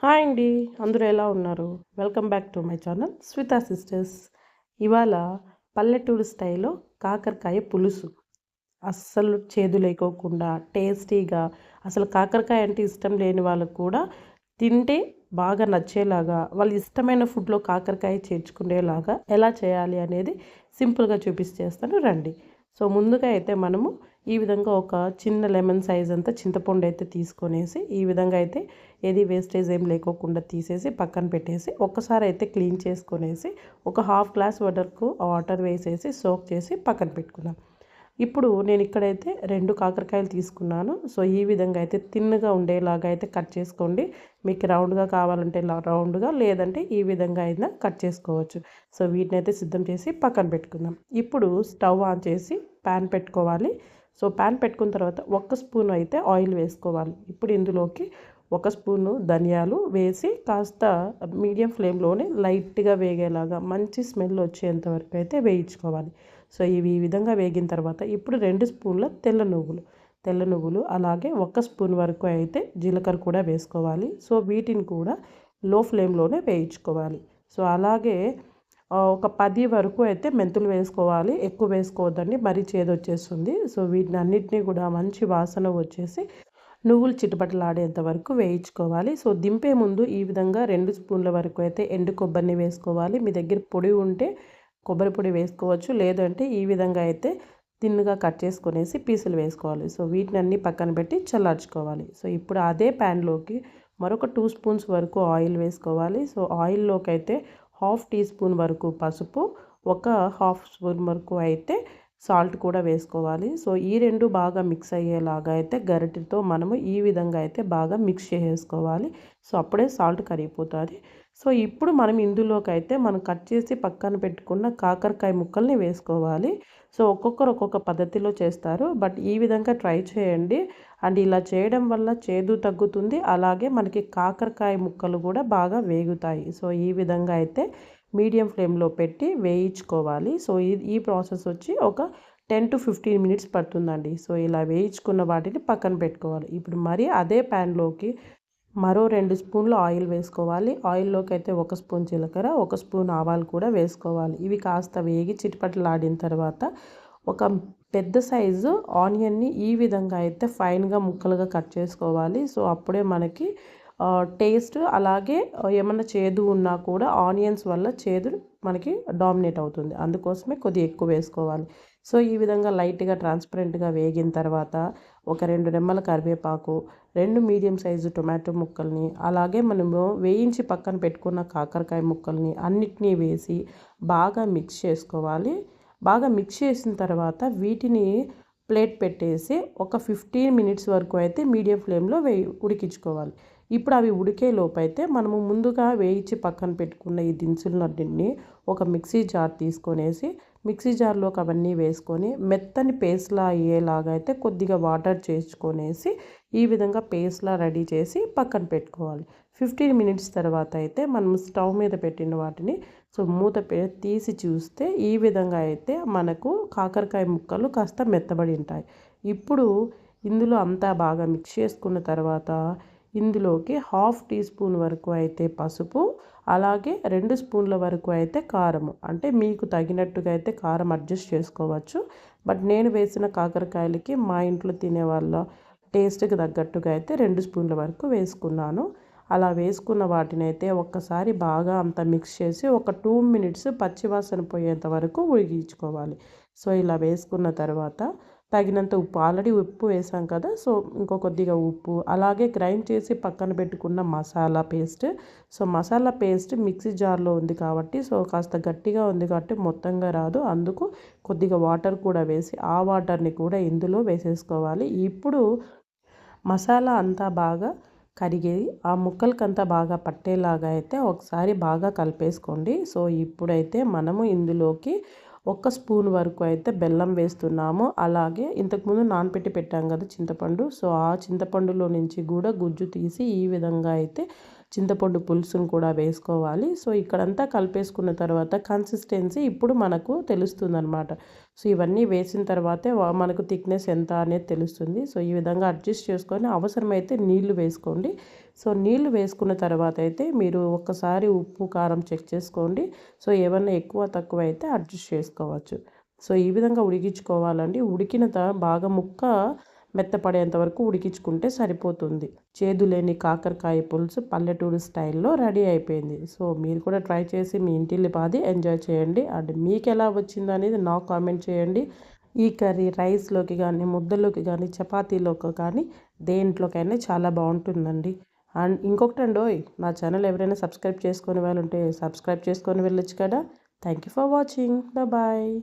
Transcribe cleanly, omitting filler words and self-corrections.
Hi అండి. అందరూ ఎలా ఉన్నారు? Welcome back to my channel Swita sisters. ఇవాళ పల్లెటూరు స్టైల్‌లో కాకరకాయ పులుసు. అస్సలు చేదు లేకోకుండా టేస్టీగా, అసలు కాకరకాయ అంటే ఇష్టం లేని వాళ్ళకి కూడా తింటే బాగా నచ్చేలాగా, వాళ్ళ ఇష్టమైన ఫుడ్‌లో కాకరకాయ చేర్చుకునేలాగా ఎలా చేయాలి అనేది సింపుల్‌గా చూపించేస్తాను రండి. సో ముందుగా అయితే మనము ఈ విధంగా ఒక చిన్న లెమన్ సైజ్ అంతా చింతపండు అయితే తీసుకొనేసి ఈ విధంగా అయితే ఏది వేస్టేజ్ ఏం లేకోకుండా తీసేసి పక్కన పెట్టేసి ఒక్కసారి అయితే క్లీన్ చేసుకొనేసి ఒక హాఫ్ గ్లాస్ వరకు వాటర్ వేసేసి సోక్ చేసి పక్కన పెట్టుకుందాం. ఇప్పుడు నేను ఇక్కడైతే 2 కాకరకాయలు తీసుకున్నాను. సో ఈ విధంగా అయితే తిన్నగా ఉండేలాగా అయితే కట్ చేసుకోండి. మీకు రౌండ్‌గా కావాలంటే రౌండ్‌గా, లేదంటే ఈ విధంగా అయినా కట్ చేసుకోవచ్చు. సో వీటినైతే సిద్ధం చేసి పక్కన పెట్టుకుందాం. ఇప్పుడు స్టవ్ ఆన్ చేసి పాన్ పెట్టుకోవాలి. సో పాన్ పెట్టుకున్న తర్వాత 1 స్పూన్ అయితే ఆయిల్ వేసుకోవాలి. ఇప్పుడు ఇందులోకి 1 స్పూను ధనియాలు వేసి కాస్త మీడియం ఫ్లేమ్‌లోనే లైట్‌గా వేగేలాగా మంచి స్మెల్ వచ్చేంత వరకు అయితే వేయించుకోవాలి. సో ఇవి ఈ విధంగా వేగిన తర్వాత ఇప్పుడు 2 స్పూన్ల తెల్ల నువ్వులు అలాగే 1 స్పూన్ వరకు అయితే జీలకర్ర కూడా వేసుకోవాలి. సో వీటిని కూడా లో ఫ్లేమ్‌లోనే వేయించుకోవాలి. సో అలాగే ఒక 10 వరకు అయితే మెంతులు వేసుకోవాలి. ఎక్కువ వేసుకోవద్దండి, మరీ చేదొచ్చేస్తుంది. సో వీటిని అన్నిటిని కూడా మంచి వాసన వచ్చేసి నువ్వులు చిటపటలాడేంత వరకు వేయించుకోవాలి. సో దింపే ముందు ఈ విధంగా 2 స్పూన్ల వరకు అయితే ఎండు కొబ్బరిని వేసుకోవాలి. మీ దగ్గర పొడి ఉంటే కొబ్బరి పొడి వేసుకోవచ్చు, లేదంటే ఈ విధంగా అయితే తిన్నుగా కట్ చేసుకొనేసి పీసులు వేసుకోవాలి. సో వీటిని అన్ని పక్కన పెట్టి చల్లార్చుకోవాలి. సో ఇప్పుడు అదే ప్యాన్లోకి మరొక 2 స్పూన్స్ వరకు ఆయిల్ వేసుకోవాలి. సో ఆయిల్లోకి అయితే హాఫ్ టీ స్పూన్ వరకు పసుపు, ఒక హాఫ్ స్పూన్ వరకు అయితే సాల్ట్ కూడా వేసుకోవాలి. సో ఈ రెండు బాగా మిక్స్ అయ్యేలాగా అయితే గరిటెతో మనము ఈ విధంగా అయితే బాగా మిక్స్ చేసేసుకోవాలి. సో అప్పుడే సాల్ట్ కరిగిపోతుంది. సో ఇప్పుడు మనం ఇందులోకి అయితే మనం కట్ చేసి పక్కన పెట్టుకున్న కాకరకాయ ముక్కల్ని వేసుకోవాలి. సో ఒక్కొక్కరు ఒక్కొక్క పద్ధతిలో చేస్తారు, బట్ ఈ విధంగా ట్రై చేయండి. అండ్ ఇలా చేయడం వల్ల చేదు తగ్గుతుంది, అలాగే మనకి కాకరకాయ ముక్కలు కూడా బాగా వేగుతాయి. సో ఈ విధంగా అయితే మీడియం ఫ్లేమ్లో పెట్టి వేయించుకోవాలి. సో ఈ ప్రాసెస్ వచ్చి ఒక 10-15 మినిట్స్ పడుతుందండి. సో ఇలా వేయించుకున్న వాటిని పక్కన పెట్టుకోవాలి. ఇప్పుడు మరి అదే ప్యాన్లోకి మరో 2 స్పూన్లు ఆయిల్ వేసుకోవాలి. ఆయిల్లోకి అయితే 1 స్పూన్ జీలకర్ర, 1 స్పూన్ ఆవాలు కూడా వేసుకోవాలి. ఇవి కాస్త వేగి చిటపటలాడిన తర్వాత ఒక పెద్ద సైజు ఆనియన్ని ఈ విధంగా అయితే ఫైన్గా ముక్కలుగా కట్ చేసుకోవాలి. సో అప్పుడే మనకి టేస్ట్, అలాగే ఏమన్నా చేదు ఉన్నా కూడా ఆనియన్స్ వల్ల చేదు మనకి డామినేట్ అవుతుంది. అందుకోసమే కొద్దిగా ఎక్కువ వేసుకోవాలి. సో ఈ విధంగా లైట్గా ట్రాన్స్పరెంట్గా వేగిన తర్వాత ఒక 2 రెమ్మల కరివేపాకు, 2 మీడియం సైజు టొమాటో ముక్కల్ని, అలాగే మనము వేయించి పక్కన పెట్టుకున్న కాకరకాయ ముక్కల్ని అన్నిటినీ వేసి బాగా మిక్స్ చేసుకోవాలి. బాగా మిక్స్ చేసిన తర్వాత వీటిని ప్లేట్ పెట్టేసి ఒక 15 మినిట్స్ వరకు అయితే మీడియం ఫ్లేమ్లో ఉడికించుకోవాలి. ఇప్పుడు అవి ఉడికే లోపైతే మనము ముందుగా వేయించి పక్కన పెట్టుకున్న ఈ దినుసులన్నింటినీ ఒక మిక్సీ జార్ తీసుకొనేసి మిక్సీ జార్లోకి అవన్నీ వేసుకొని మెత్తని పేస్ట్లా అయ్యేలాగా అయితే కొద్దిగా వాటర్ చేసుకొనేసి ఈ విధంగా పేస్ట్లా రెడీ చేసి పక్కన పెట్టుకోవాలి. 15 మినిట్స్ తర్వాత అయితే మనం స్టవ్ మీద పెట్టిన వాటిని మూత తీసి చూస్తే ఈ విధంగా అయితే మనకు కాకరకాయ ముక్కలు కాస్త మెత్తబడి ఉంటాయి. ఇప్పుడు ఇందులో అంతా బాగా మిక్స్ చేసుకున్న తర్వాత ఇందులోకి హాఫ్ టీ స్పూన్ వరకు అయితే పసుపు, అలాగే 2 స్పూన్ల వరకు అయితే కారము, అంటే మీకు తగినట్టుగా అయితే కారం అడ్జస్ట్ చేసుకోవచ్చు. బట్ నేను వేసిన కాకరకాయలకి మా ఇంట్లో తినే వాళ్ళ టేస్ట్కి తగ్గట్టుగా అయితే 2 స్పూన్ల వరకు వేసుకున్నాను. అలా వేసుకున్న వాటిని అయితే ఒక్కసారి బాగా అంతా మిక్స్ చేసి ఒక 2 మినిట్స్ పచ్చివాసన పోయేంత వరకు ఉడికించుకోవాలి. సో ఇలా వేసుకున్న తర్వాత తగినంత ఉప్పు, ఆల్రెడీ ఉప్పు వేసాం కదా, సో ఇంకో కొద్దిగా ఉప్పు, అలాగే గ్రైండ్ చేసి పక్కన పెట్టుకున్న masala paste. So masala paste mixie జార్లో ఉంది కాబట్టి సో కాస్త గట్టిగా ఉంది కాబట్టి మొత్తంగా రాదు, అందుకు కొద్దిగా వాటర్ కూడా వేసి ఆ వాటర్ని కూడా ఇందులో వేసేసుకోవాలి. ఇప్పుడు మసాలా అంతా బాగా కరిగి ఆ ముక్కలకంతా బాగా పట్టేలాగా అయితే ఒకసారి బాగా కలిపేసుకోండి. సో ఇప్పుడైతే మనము ఇందులోకి 1 స్పూన్ వరకు అయితే బెల్లం వేస్తున్నాము. అలాగే ఇంతకుముందు నానపెట్టి పెట్టాం కదా చింతపండు, సో ఆ చింతపండులో నుంచి కూడా గుజ్జు తీసి ఈ విధంగా అయితే చింతపండు పులుసును కూడా వేసుకోవాలి. సో ఇక్కడంతా కలిపేసుకున్న తర్వాత కన్సిస్టెన్సీ ఇప్పుడు మనకు తెలుస్తుందనమాట. సో ఇవన్నీ వేసిన తర్వాతే మనకు థిక్నెస్ ఎంత అనేది తెలుస్తుంది. సో ఈ విధంగా అడ్జస్ట్ చేసుకొని అవసరమైతే నీళ్లు వేసుకోండి. సో నీళ్లు వేసుకున్న తర్వాత అయితే మీరు ఒక్కసారి ఉప్పు కారం చెక్ చేసుకోండి. సో ఏమన్నా ఎక్కువ తక్కువ అయితే అడ్జస్ట్ చేసుకోవచ్చు. సో ఈ విధంగా ఉడికించుకోవాలండి. ఉడికిన బాగా ముక్క మెత్తపడేంత వరకు ఉడికించుకుంటే సరిపోతుంది. చేదు లేని కాకరకాయ పులుసు పల్లెటూరు స్టైల్లో రెడీ అయిపోయింది. సో మీరు కూడా ట్రై చేసి మీ ఇంటిల్లిపాది ఎంజాయ్ చేయండి. అండ్ మీకు ఎలా వచ్చిందో అనేది నాకు కామెంట్ చేయండి. ఈ కర్రీ రైస్లోకి కానీ, ముద్దలోకి కానీ, చపాతీలోకి కానీ దేంట్లోకైనా చాలా బాగుంటుందండి. అండ్ ఇంకొకటండోయ్, నా ఛానల్ ఎవరైనా సబ్స్క్రైబ్ చేసుకునే వాళ్ళు ఉంటే సబ్స్క్రైబ్ చేసుకొని వెళ్ళొచ్చు కదా. Thank you for watching. Bye.